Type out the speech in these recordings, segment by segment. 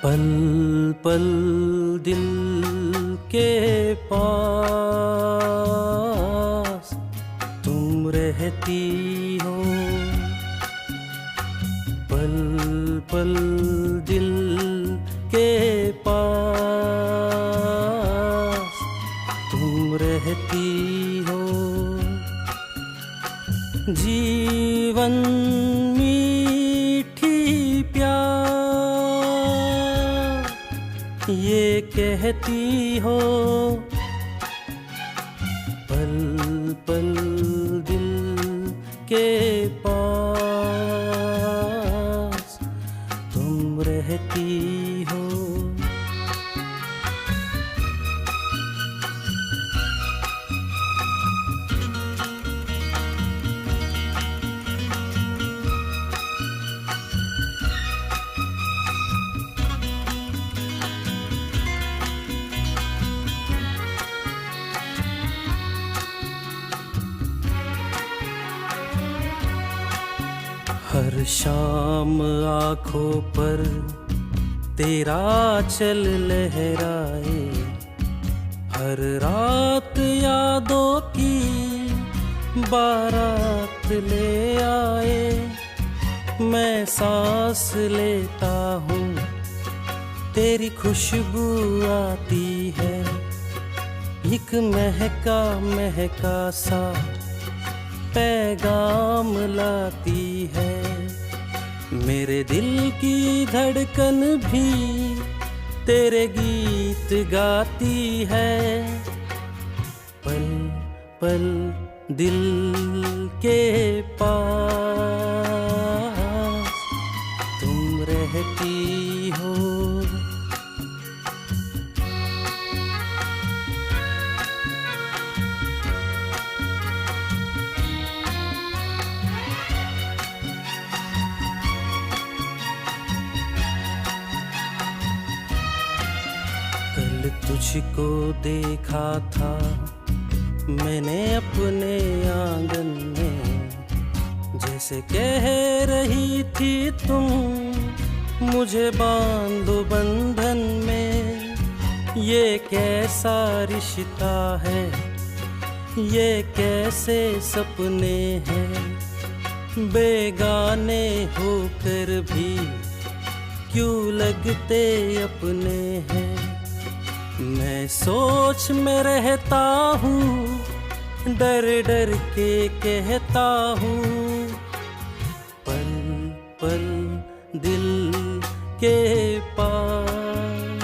पल पल दिल के पास तुम रहती हो। पल पल दिल के पास तुम रहती हो। जीवन मीठी प्यार ये कहती हो। पल पल दिल के पास तुम रहती हो। हर शाम आँखों पर तेरा चल लहराए, हर रात यादों की बारात ले आए। मैं सांस लेता हूँ तेरी खुशबू आती है, एक महका महका सा पैगाम लाती है। मेरे दिल की धड़कन भी तेरे गीत गाती है। पल पल दिल के पास तुम रहती हो। कल तुझको देखा था मैंने अपने आंगन में, जैसे कह रही थी तुम मुझे बांधो बंधन में। ये कैसा रिश्ता है, ये कैसे सपने हैं, बेगाने होकर भी क्यों लगते अपने हैं। मैं सोच में रहता हूँ, डर डर के कहता हूँ। पल पल दिल के पास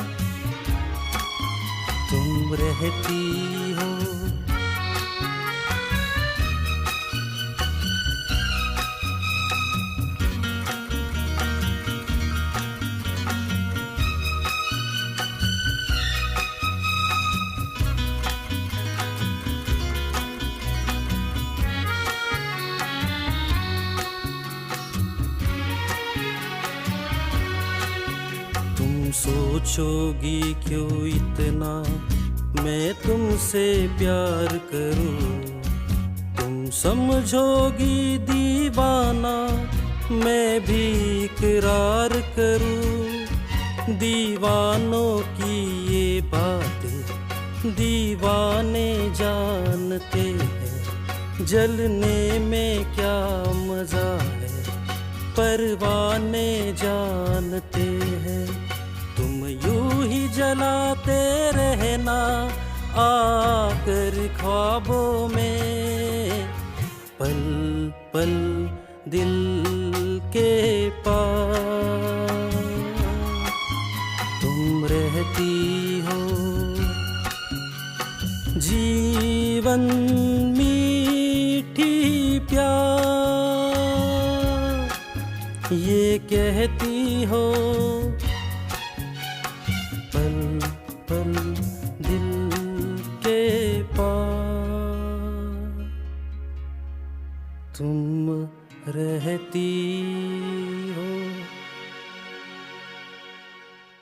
तुम रहती हो। तुम सोचोगी क्यों इतना मैं तुमसे प्यार करूं, तुम समझोगी दीवाना मैं भी इकरार करूं। दीवानों की ये बातें दीवाने जानते हैं, जलने में क्या मजा है परवाने जानते हैं। तुम यूं ही जलाते रहना आकर ख्वाबों में। पल पल दिल के पास तुम रहती हो। जीवन मीठी प्यार ये कहती हो। पल पल दिल के पास तुम रहती